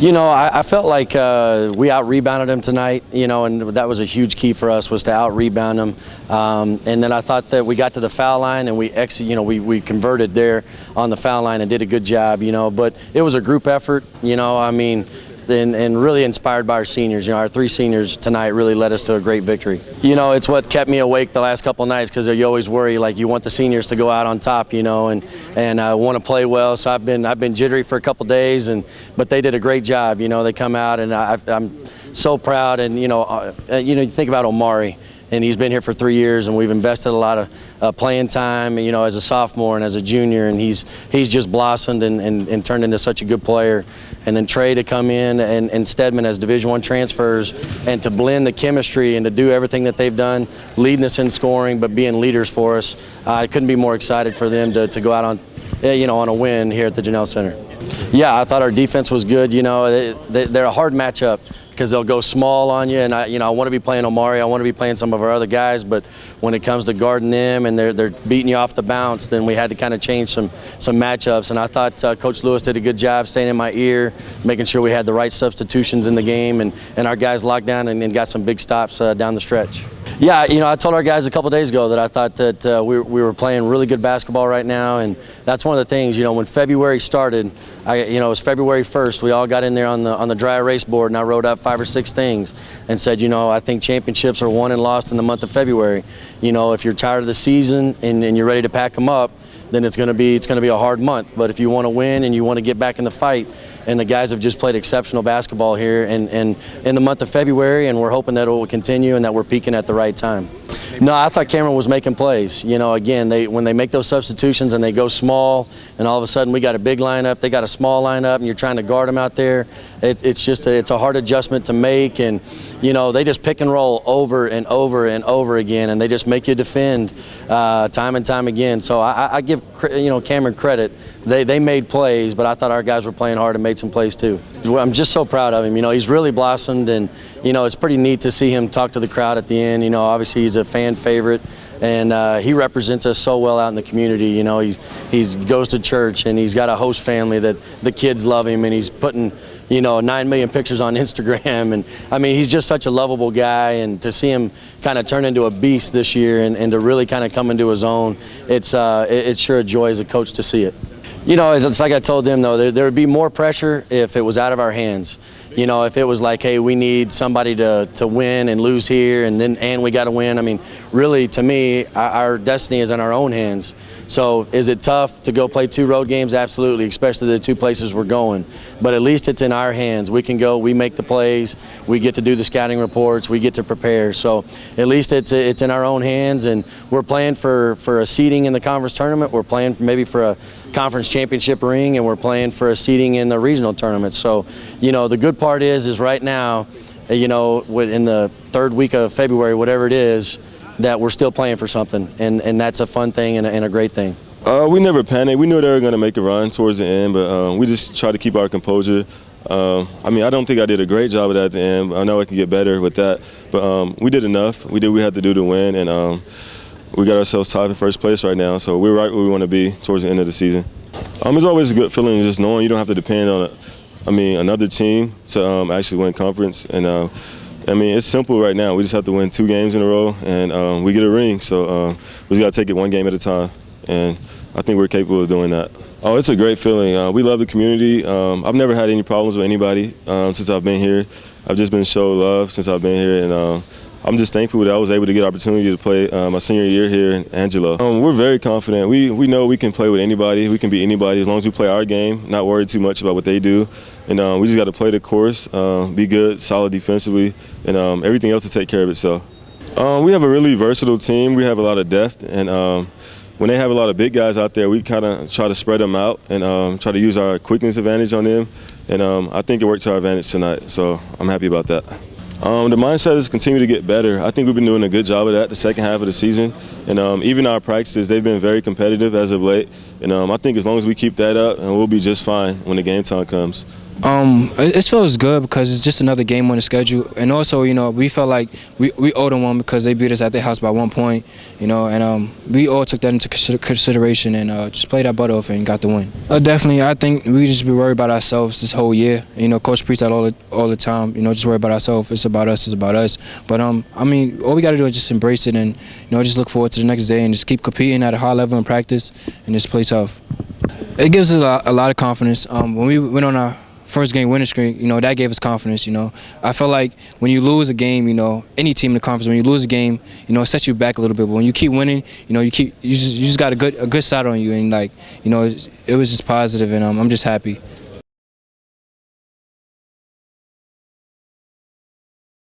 I felt like we out-rebounded them tonight, and that was a huge key for us, was to out-rebound them. And then I thought that we got to the foul line and we converted there on the foul line and did a good job, But it was a group effort, and really inspired by our seniors. Our three seniors tonight really led us to a great victory. It's what kept me awake the last couple of nights, because you always worry, like, you want the seniors to go out on top, and want to play well. So I've been jittery for a couple days, but they did a great job. They come out, and I'm so proud. And you think about Omari. And he's been here for 3 years, and we've invested a lot of playing time, as a sophomore and as a junior, and he's just blossomed and turned into such a good player. And then Trey to come in and Stedman as Division I transfers, and to blend the chemistry and to do everything that they've done, leading us in scoring, but being leaders for us. I couldn't be more excited for them to go out on a win here at the Janelle Center. Yeah, I thought our defense was good. They're a hard matchup, because they'll go small on you, and I want to be playing Omari, I want to be playing some of our other guys, but when it comes to guarding them and they're beating you off the bounce, then we had to kind of change some matchups. And I thought Coach Lewis did a good job staying in my ear, making sure we had the right substitutions in the game, and our guys locked down and got some big stops down the stretch. Yeah, I told our guys a couple days ago that I thought that we were playing really good basketball right now, and that's one of the things. When February started, it was February 1st. We all got in there on the dry erase board, and I wrote up 5 or 6 things and said, I think championships are won and lost in the month of February. If you're tired of the season and you're ready to pack them up, then it's going to be a hard month. But if you want to win and you want to get back in the fight, and the guys have just played exceptional basketball here and in the month of February, and we're hoping that it will continue and that we're peaking at the right time. No, I thought Cameron was making plays. Again, when they make those substitutions and they go small, and all of a sudden we got a big lineup, they got a small lineup, and you're trying to guard them out there. It's a hard adjustment to make, and they just pick and roll over and over and over again, and they just make you defend time and time again. So I give Cameron credit. They made plays, but I thought our guys were playing hard and made some plays too. I'm just so proud of him. He's really blossomed, and it's pretty neat to see him talk to the crowd at the end. Obviously he's a fan favorite, and he represents us so well out in the community. He goes to church, and he's got a host family that the kids love him, and he's putting 9 million pictures on Instagram, and he's just such a lovable guy. And to see him kind of turn into a beast this year and to really kind of come into his own, it's sure a joy as a coach to see it. It's like I told them, though, there would be more pressure if it was out of our hands. If it was like, hey, we need somebody to win and lose here, and we got to win. Really, to me, our destiny is in our own hands. So is it tough to go play 2 road games? Absolutely, especially the 2 places we're going. But at least it's in our hands. We can go, we make the plays, we get to do the scouting reports, we get to prepare. So at least it's in our own hands, and we're playing for a seeding in the conference tournament. We're playing maybe for a conference championship ring, and we're playing for a seeding in the regional tournament. So, the good part is right now, in the 3rd week of February, whatever it is, that we're still playing for something, and that's a fun thing and a great thing. We never panicked. We knew they were going to make a run towards the end, but we just tried to keep our composure. I don't think I did a great job of that at the end. I know I can get better with that, but we did enough. We did what we had to do to win, and we got ourselves tied in first place right now, so we're right where we want to be towards the end of the season. It's always a good feeling just knowing you don't have to depend on another team to actually win conference. And it's simple right now. We just have to win 2 games in a row, and we get a ring. So we just got to take it 1 game at a time, and I think we're capable of doing that. Oh, it's a great feeling. We love the community. I've never had any problems with anybody since I've been here. I've just been shown love since I've been here, and I'm just thankful that I was able to get the opportunity to play my senior year here in Angelo. We're very confident. We know we can play with anybody. We can beat anybody as long as we play our game, not worry too much about what they do. And we just got to play the course, be good, solid defensively, and everything else to take care of itself. We have a really versatile team. We have a lot of depth, and when they have a lot of big guys out there, we kind of try to spread them out and try to use our quickness advantage on them. And I think it worked to our advantage tonight, so I'm happy about that. The mindset is continue to get better. I think we've been doing a good job of that the second half of the season. And even our practices, they've been very competitive as of late. And I think as long as we keep that up, and we'll be just fine when the game time comes. It feels good because it's just another game on the schedule, and also, we felt like we owed them one because they beat us at their house by 1 point, and we all took that into consideration and just played our butt off and got the win. Definitely, I think we just be worried about ourselves this whole year. Coach preached that all the time. Just worry about ourselves. It's about us. It's about us. But I mean, all we got to do is just embrace it and just look forward to the next day and just keep competing at a high level in practice and just play tough. It gives us a lot of confidence. When we went on our first game winning streak, that gave us confidence. I felt like when you lose a game, any team in the conference, when you lose a game, it sets you back a little bit. But when you keep winning, you just got a good side on you, and it was just positive, and I'm just happy.